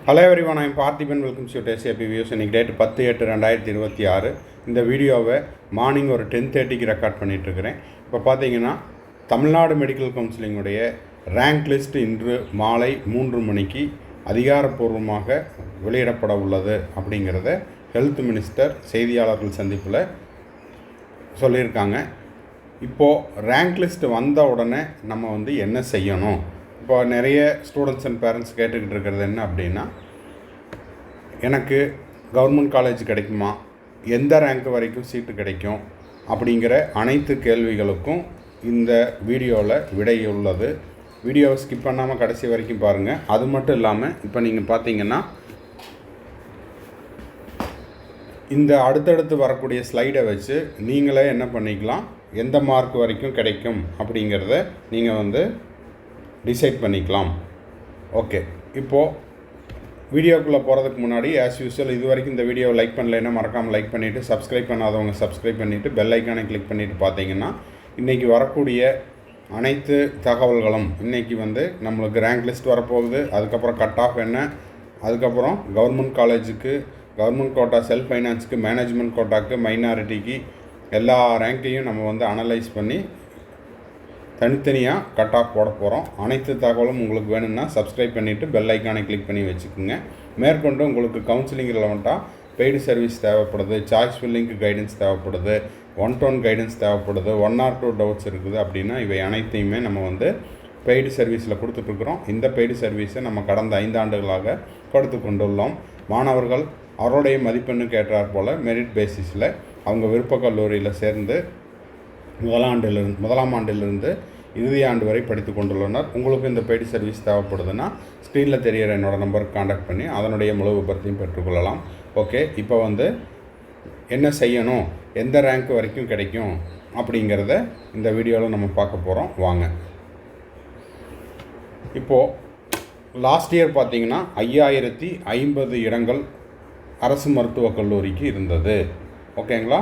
Hello everyone, I'm Parthiban. Welcome to SAP views. இன்றைக்கி date 10/8/2026. இந்த வீடியோவை மார்னிங் ஒரு 10:30க்கு ரெக்கார்ட் பண்ணிகிட்ருக்கிறேன். இப்போ பார்த்தீங்கன்னா தமிழ்நாடு மெடிக்கல் கவுன்சிலிங்குடைய ரேங்க் லிஸ்ட் இன்று மாலை 3 மணிக்கு அதிகாரப்பூர்வமாக வெளியிடப்பட உள்ளது அப்படிங்கிறத ஹெல்த் மினிஸ்டர் செய்தியாளர்கள் சந்திப்பில் சொல்லியிருக்காங்க. இப்போது ரேங்க் லிஸ்ட் வந்த உடனே நம்ம என்ன செய்யணும்? இப்போ நிறைய ஸ்டூடெண்ட்ஸ் அண்ட் பேரண்ட்ஸ் கேட்டுக்கிட்டு இருக்கிறது என்ன அப்படின்னா, எனக்கு கவர்மெண்ட் காலேஜ் கிடைக்குமா, எந்த ரேங்க் வரைக்கும் சீட்டு கிடைக்கும் அப்படிங்கிற அனைத்து கேள்விகளுக்கும் இந்த வீடியோவில் விடை உள்ளது. வீடியோவை ஸ்கிப் பண்ணாமல் கடைசி வரைக்கும் பாருங்கள். அது மட்டும் இல்லாமல் இப்போ நீங்கள் பார்த்தீங்கன்னா இந்த அடுத்தடுத்து வரக்கூடிய ஸ்லைடை வச்சு நீங்களே என்ன பண்ணிக்கலாம், எந்த மார்க் வரைக்கும் கிடைக்கும் அப்படிங்கிறத நீங்கள் டிசைட் பண்ணிக்கலாம். ஓகே, இப்போது வீடியோக்குள்ளே போகிறதுக்கு முன்னாடி ஆஸ் யூஸ்வல் இது வரைக்கும் இந்த வீடியோவை லைக் பண்ணலைன்னா மறக்காமல் லைக் பண்ணிவிட்டு, சப்ஸ்கிரைப் பண்ணாதவங்க சப்ஸ்கிரைப் பண்ணிவிட்டு பெல் ஐக்கானை கிளிக் பண்ணிவிட்டு பார்த்தீங்கன்னா இன்றைக்கி வரக்கூடிய அனைத்து தகவல்களும் இன்றைக்கி நம்மளுக்கு ரேங்க் லிஸ்ட் வரப்போகுது, அதுக்கப்புறம் கட் ஆஃப் என்ன, அதுக்கப்புறம் கவர்மெண்ட் காலேஜுக்கு, கவர்மெண்ட் கோட்டா, செல்ஃப் ஃபைனான்ஸுக்கு, மேனேஜ்மெண்ட் கோட்டாக்கு, மைனாரிட்டிக்கு எல்லா ரேங்க்கையும் நம்ம அனலைஸ் பண்ணி தனித்தனியாக கட் ஆஃப் போட போகிறோம். அனைத்து தகவலும் உங்களுக்கு வேணும்னா சப்ஸ்கிரைப் பண்ணிவிட்டு பெல் ஐக்கானை கிளிக் பண்ணி வச்சுக்கோங்க. மேற்கொண்டு உங்களுக்கு கவுன்சிலிங் ரிலவெண்ட்டாக பெய்டு சர்வீஸ் தேவைப்படுது, சாய்ஸ் ஃபில்லிங்க்கு கைடன்ஸ் தேவைப்படுது, 1-to-1 கைடன்ஸ் தேவைப்படுது, 1 or 2 டவுட்ஸ் இருக்குது அப்படின்னா இவை அனைத்தையுமே நம்ம பெய்டு சர்வீஸில் கொடுத்துட்ருக்குறோம். இந்த பெய்டு சர்வீஸை நம்ம கடந்த 5 ஆண்டுகளாக கொடுத்து கொண்டுள்ளோம். மாணவர்கள் அவருடைய மதிப்பெண்ணுக்கு ஏற்றாற் போல் மெரிட் பேசிஸில் அவங்க விருப்ப கல்லூரியில் சேர்ந்து முதலாம் ஆண்டிலிருந்து இறுதி ஆண்டு வரை படித்து கொண்டுள்ளனர். உங்களுக்கு இந்த பெய்டு சர்வீஸ் தேவைப்படுதுன்னா ஸ்க்ரீனில் தெரிகிற என்னோடய நம்பருக்கு காண்டாக்ட் பண்ணி அதனுடைய முழு விபரத்தையும் பெற்றுக்கொள்ளலாம். ஓகே, இப்போ என்ன செய்யணும், எந்த ரேங்க் வரைக்கும் கிடைக்கும் அப்படிங்கிறத இந்த வீடியோவில் நம்ம பார்க்க போகிறோம். வாங்க. இப்போது லாஸ்ட் இயர் பார்த்திங்கன்னா 5050 இடங்கள் அரசு மருத்துவக் கல்லூரிக்கு இருந்தது. ஓகேங்களா?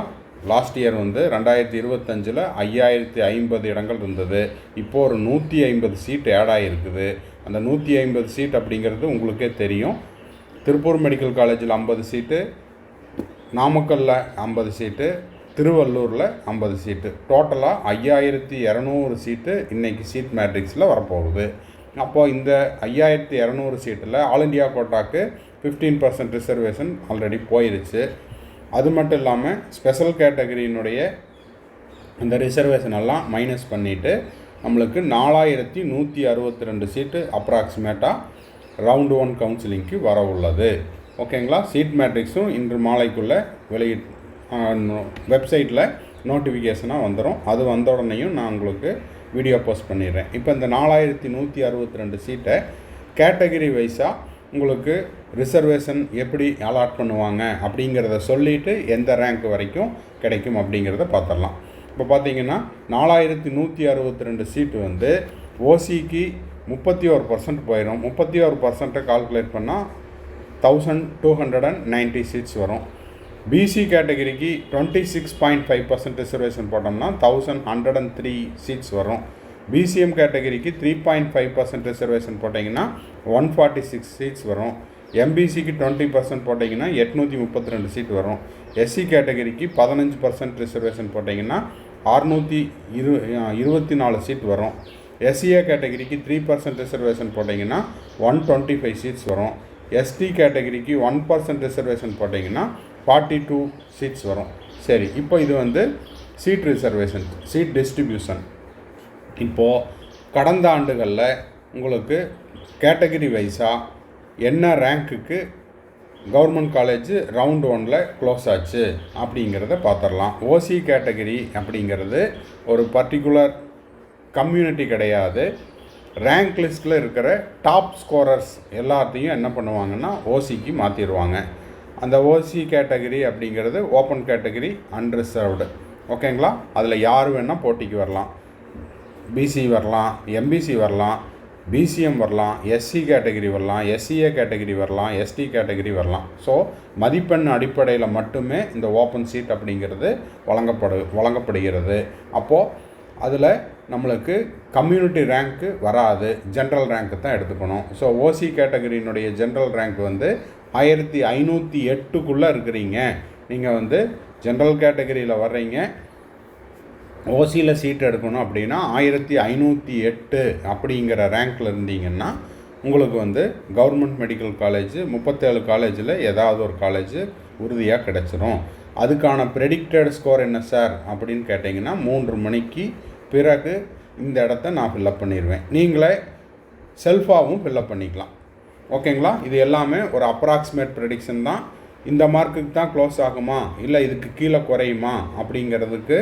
லாஸ்ட் இயர் 2025 5050 இடங்கள் இருந்தது. இப்போது ஒரு 150 சீட் ஆட் ஆகிருக்குது. அந்த 150 சீட் அப்படிங்கிறது உங்களுக்கே தெரியும். திருப்பூர் மெடிக்கல் காலேஜில் 50 சீட்டு, நாமக்கல்லில் 50 சீட்டு, திருவள்ளூரில் 50 சீட்டு, டோட்டலாக 5200 சீட்டு இன்றைக்கி சீட் மேட்ரிக்ஸில் வரப்போகுது. அப்போது இந்த 5200 சீட்டில் ஆல் இண்டியா கோட்டாக்கு 15% ரிசர்வேஷன் ஆல்ரெடி போயிடுச்சு. அது மட்டும் இல்லாமல் ஸ்பெஷல் கேட்டகரியினுடைய அந்த ரிசர்வேஷன் எல்லாம் மைனஸ் பண்ணிவிட்டு நம்மளுக்கு 4162 சீட்டு அப்ராக்சிமேட்டாக ரவுண்டு 1 கவுன்சிலிங்க்கு வர உள்ளது. ஓகேங்களா? சீட் மேட்ரிக்ஸும் இன்று மாலைக்குள்ளே வெப்சைட்டில் நோட்டிஃபிகேஷனாக வந்துடும். அது வந்த உடனேயும் நான் உங்களுக்கு வீடியோ போஸ்ட் பண்ணிடுறேன். இப்போ இந்த 4162 சீட்டை கேட்டகரி வைஸாக உங்களுக்கு ரிசர்வேஷன் எப்படி அலாட் பண்ணுவாங்க அப்படிங்கிறத சொல்லிவிட்டு எந்த ரேங்க் வரைக்கும் கிடைக்கும் அப்படிங்கிறத பார்த்துடலாம். இப்போ பார்த்தீங்கன்னா 4162 சீட்டு ஓசிக்கு 31% போயிடும். 31% கால்குலேட் பண்ணால் 1290 சீட்ஸ் வரும். பிசி கேட்டகரிக்கு 26.5% ரிசர்வேஷன் போட்டோம்னா 1103 சீட்ஸ் வரும். பிசிஎம் கேட்டகரிக்கு 3.5% ரிசர்வேஷன் போட்டிங்கன்னா 146 சீட்ஸ் வரும். எம்பிசிக்கு 20% போட்டிங்கன்னா 832 சீட் வரும். எஸ்சி கேட்டகரிக்கு 15% ரிசர்வேஷன் போட்டிங்கன்னா 624 சீட் வரும். எஸ்சிஏ கேட்டகரிக்கு 3% ரிசர்வேஷன் போட்டிங்கன்னா 125 சீட்ஸ் வரும். எஸ்டி கேட்டகரிக்கு 1% ரிசர்வேஷன் போட்டிங்கன்னா 42 சீட்ஸ் வரும். சரி, இப்போ இது சீட் ரிசர்வேஷன், சீட் டிஸ்ட்ரிபியூஷன். இப்போது கடந்த ஆண்டுகளில் உங்களுக்கு கேட்டகரி வைஸாக என்ன ரேங்க்குக்கு கவர்மெண்ட் காலேஜ் ரவுண்ட் 1ல் க்ளோஸ் ஆச்சு அப்படிங்கிறத பார்த்துடலாம். ஓசி கேட்டகரி அப்படிங்கிறது ஒரு பர்டிகுலர் கம்யூனிட்டி கிடையாது. ரேங்க் லிஸ்ட்டில் இருக்கிற டாப் ஸ்கோரர்ஸ் எல்லாத்தையும் என்ன பண்ணுவாங்கன்னா ஓசிக்கு மாற்றிடுவாங்க. அந்த ஓசி கேட்டகரி அப்படிங்கிறது ஓப்பன் கேட்டகரி, அன்ரிசர்வ்டு. ஓகேங்களா? அதில் யார் வேணால் போட்டிக்கு வரலாம். பிசி வரலாம், எம்பிசி வரலாம், பிசிஎம் வரலாம், எஸ்சி கேட்டகரி வரலாம், எஸ்சிஏ கேட்டகரி வரலாம், எஸ்டி கேட்டகரி வரலாம். ஸோ மதிப்பெண் அடிப்படையில் மட்டுமே இந்த ஓப்பன் சீட் அப்படிங்கிறது வழங்கப்படுகிறது. அப்போது அதில் நம்மளுக்கு கம்யூனிட்டி ரேங்க்கு வராது, ஜென்ரல் ரேங்க்கு தான் எடுத்துக்கணும். ஸோ ஓசி கேட்டகரியினுடைய ஜென்ரல் ரேங்க் வந்து 1508க்குள்ளே இருக்கிறீங்க. நீங்கள் வந்து ஜென்ரல் கேட்டகரியில் வர்றீங்க, ஓசியில் சீட் எடுக்கணும் அப்படின்னா 1508 அப்படிங்கிற ரேங்க்கில் இருந்தீங்கன்னா உங்களுக்கு வந்து கவர்மெண்ட் மெடிக்கல் காலேஜ் 37 காலேஜில் ஏதாவது ஒரு காலேஜ் உறுதியாக கிடச்சிரும். அதுக்கான ப்ரெடிக்டட் ஸ்கோர் என்ன சார் அப்படின்னு கேட்டிங்கன்னா 3 மணிக்கு பிறகு இந்த இடத்த நான் ஃபில்லப் பண்ணிடுவேன். நீங்களே செல்ஃபாகவும் ஃபில்லப் பண்ணிக்கலாம். ஓகேங்களா? இது எல்லாமே ஒரு அப்ராக்சிமேட் ப்ரெடிக்ஷன் தான். இந்த மார்க்குக்கு தான் க்ளோஸ் ஆகுமா இல்லை இதுக்கு கீழே குறையுமா அப்படிங்கிறதுக்கு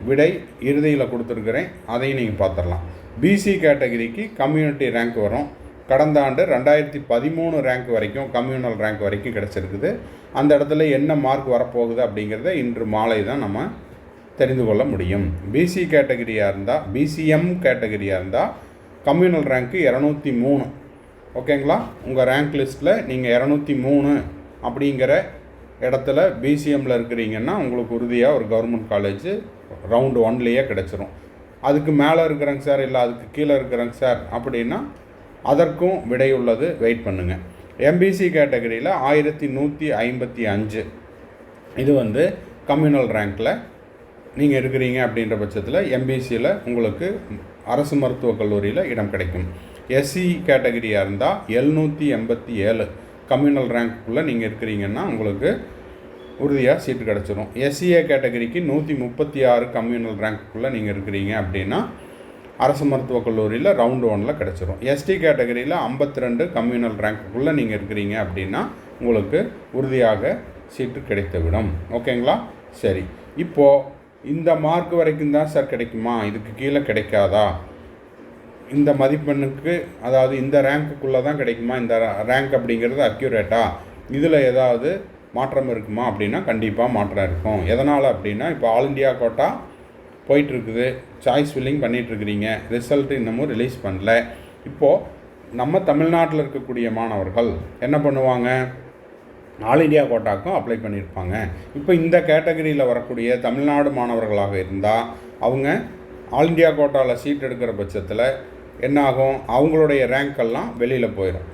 விடை இறுதியில் கொடுத்துருக்குறேன். அதையும் நீங்கள் பார்த்துடலாம். பிசி கேட்டகரிக்கு கம்யூனிட்டி ரேங்க் வரும். கடந்த ஆண்டு 2013 ரேங்க் வரைக்கும், கம்யூனல் ரேங்க் வரைக்கும் கிடச்சிருக்குது. அந்த இடத்துல என்ன மார்க் வரப்போகுது அப்படிங்கிறத இன்று மாலை தான் நம்ம தெரிந்து கொள்ள முடியும். பிசி கேட்டகரியாக இருந்தால், பிசிஎம் கேட்டகரியாக இருந்தால் கம்யூனல் ரேங்க்கு 203. ஓகேங்களா? உங்கள் ரேங்க் லிஸ்ட்டில் நீங்கள் 203 அப்படிங்கிற இடத்துல பிசிஎம்மில் இருக்கிறீங்கன்னா உங்களுக்கு உறுதியாக ஒரு கவர்மெண்ட் காலேஜ் ரவுண்டு 1லேயே கிடச்சிரும். அதுக்கு மேலே இருக்கிறேங்க சார், இல்லை அதுக்கு கீழே இருக்கிறேங்க சார் அப்படின்னா அதற்கும் விடை உள்ளது, வெயிட் பண்ணுங்கள். எம்பிசி கேட்டகரியில் 1155 இது வந்து கம்யூனல் ரேங்க்கில் நீங்கள் இருக்கிறீங்க அப்படின்ற பட்சத்தில் எம்பிசியில் உங்களுக்கு அரசு மருத்துவக் கல்லூரியில் இடம் கிடைக்கும். எஸ்சி கேட்டகரியாக இருந்தால் 787 கம்யூனல் ரேங்க்குள்ளே நீங்கள் இருக்கிறீங்கன்னா உங்களுக்கு உறுதியாக சீட்டு கிடச்சிரும். எஸ்சிஏ கேட்டகரிக்கு 136 கம்யூனல் ரேங்க்குள்ளே நீங்கள் இருக்கிறீங்க அப்படின்னா அரசு மருத்துவக் கல்லூரியில் ரவுண்டு 1ல் கிடச்சிரும். எஸ்டி கேட்டகரியில் 52 கம்யூனல் ரேங்க்குள்ளே நீங்கள் இருக்கிறீங்க அப்படின்னா உங்களுக்கு உறுதியாக சீட்டு கிடைத்துவிடும். ஓகேங்களா? சரி, இப்போது இந்த மார்க் வரைக்கும் தான் சார் கிடைக்குமா, இதுக்கு கீழே கிடைக்காதா, இந்த மதிப்பெண்ணுக்கு அதாவது இந்த ரேங்க்குள்ளே தான் கிடைக்குமா, இந்த ரேங்க் அப்படிங்கிறது அக்யூரேட்டா, இதில் ஏதாவது மாற்றம் இருக்குமா அப்படின்னா கண்டிப்பாக மாற்றம் இருக்கும். எதனால் அப்படின்னா இப்போ ஆல் இண்டியா கோட்டா போயிட்டுருக்குது, சாய்ஸ் ஃபில்லிங் பண்ணிகிட்ருக்கிறீங்க, ரிசல்ட்டு இன்னமும் ரிலீஸ் பண்ணல. இப்போது நம்ம தமிழ்நாட்டில் இருக்கக்கூடிய மாணவர்கள் என்ன பண்ணுவாங்க, ஆல் இண்டியா கோட்டாக்கும் அப்ளை பண்ணியிருப்பாங்க. இப்போ இந்த கேட்டகரியில் வரக்கூடிய தமிழ்நாடு மாணவர்களாக இருந்தால் அவங்க ஆல் இண்டியா கோட்டாவில் சீட் எடுக்கிற பட்சத்தில் என்னாகும், அவங்களுடைய ரேங்க்கெல்லாம் வெளியில் போயிடும்.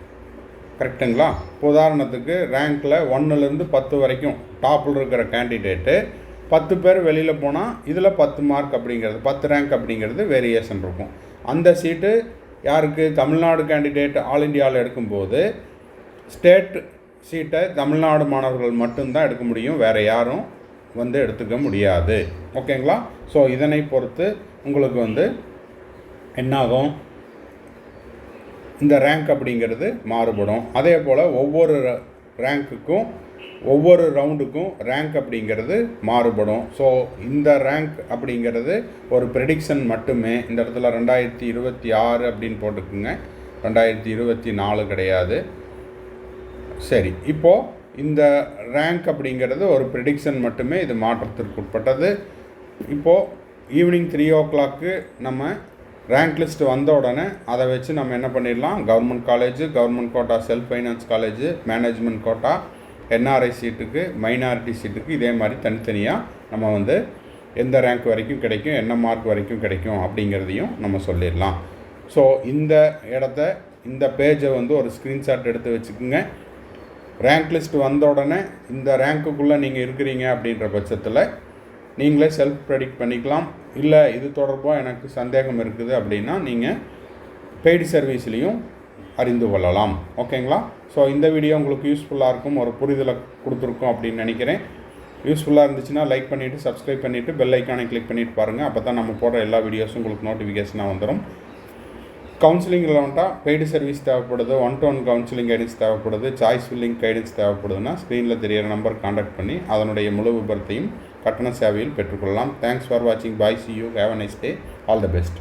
கரெக்டுங்களா? இப்போ உதாரணத்துக்கு ரேங்க்கில் 1லேருந்து 10 வரைக்கும் டாப்பில் இருக்கிற கேண்டிடேட்டு 10 பேர் வெளியில் போனால் இதில் 10 மார்க் அப்படிங்கிறது 10 ரேங்க் அப்படிங்கிறது வேரியேஷன் இருக்கும். அந்த சீட்டு யாருக்கு, தமிழ்நாடு கேண்டிடேட் ஆல் இண்டியாவில் எடுக்கும்போது ஸ்டேட் சீட்டை தமிழ்நாடு மாணவர்கள் மட்டும்தான் எடுக்க முடியும், வேறு யாரும் வந்து எடுத்துக்க முடியாது. ஓகேங்களா? ஸோ இதனை பொறுத்து உங்களுக்கு வந்து என்னாகும், இந்த ரேங்க் அப்படிங்கிறது மாறுபடும். அதே போல் ஒவ்வொரு ரேங்க்குக்கும் ஒவ்வொரு ரவுண்டுக்கும் ரேங்க் அப்படிங்கிறது மாறுபடும். ஸோ இந்த ரேங்க் அப்படிங்கிறது ஒரு ப்ரெடிக்ஷன் மட்டுமே. இந்த இடத்துல 2026 அப்படின்னு போட்டுக்குங்க, 2024 கிடையாது. சரி, இப்போது இந்த ரேங்க் அப்படிங்கிறது ஒரு ப்ரெடிக்ஷன் மட்டுமே, இது மாற்றத்திற்கு உட்பட்டது. இப்போது ஈவினிங் 3 o'clock நம்ம ரேங்க் லிஸ்ட் வந்த உடனே அதை வச்சு நம்ம என்ன பண்ணிடலாம், government college, government quota, self finance college, management quota, NRI சீட்டுக்கு, மைனாரிட்டி சீட்டுக்கு இதே மாதிரி தனித்தனியாக நம்ம வந்து எந்த ரேங்க் வரைக்கும் கிடைக்கும், என்ன மார்க் வரைக்கும் கிடைக்கும் அப்படிங்கிறதையும் நம்ம சொல்லிடலாம். ஸோ இந்த இடத்த, இந்த பேஜை வந்து ஒரு ஸ்க்ரீன்ஷாட் எடுத்து வச்சுக்கோங்க. ரேங்க் லிஸ்ட் வந்த உடனே இந்த ரேங்க்குள்ளே நீங்கள் இருக்கிறீங்க அப்படின்ற பட்சத்தில் நீங்களே செல்ஃப் ப்ரெடிக்ட் பண்ணிக்கலாம். இல்லை இது தொடர்பாக எனக்கு சந்தேகம் இருக்குது அப்படின்னா நீங்கள் பெய்டு சர்வீஸ்லேயும் அறிந்து கொள்ளலாம். ஓகேங்களா? ஸோ இந்த வீடியோ உங்களுக்கு யூஸ்ஃபுல்லாக இருக்கும், ஒரு புரிதலை கொடுத்துருக்கோம் அப்படின்னு நினைக்கிறேன். யூஸ்ஃபுல்லாக இருந்துச்சுன்னா லைக் பண்ணிவிட்டு, சப்ஸ்கிரைப் பண்ணிவிட்டு, பெல் ஐக்கானை கிளிக் பண்ணிவிட்டு பாருங்கள். அப்போ தான் நம்ம போடுற எல்லா வீடியோஸும் உங்களுக்கு நோட்டிஃபிகேஷனாக வந்துடும். கவுன்சிலிங்கில் வந்துட்டால் பெய்டு சர்வீஸ் தேவைப்படுது, 1-to-1 கவுன்சிலிங் கைடன்ஸ் தேவைப்படுது, சாய்ஸ் ஃபில்லிங் கைடன்ஸ் தேவைப்படுதுன்னா ஸ்க்ரீனில் தெரியிற நம்பர் கான்டாக்ட் பண்ணி அதனுடைய முழு விபரத்தையும் கட்டண சேவையில் பெற்றுக்கொள்ளலாம். தேங்க்ஸ் ஃபார் வாட்சிங். பாய், see you, have a nice day, all the best.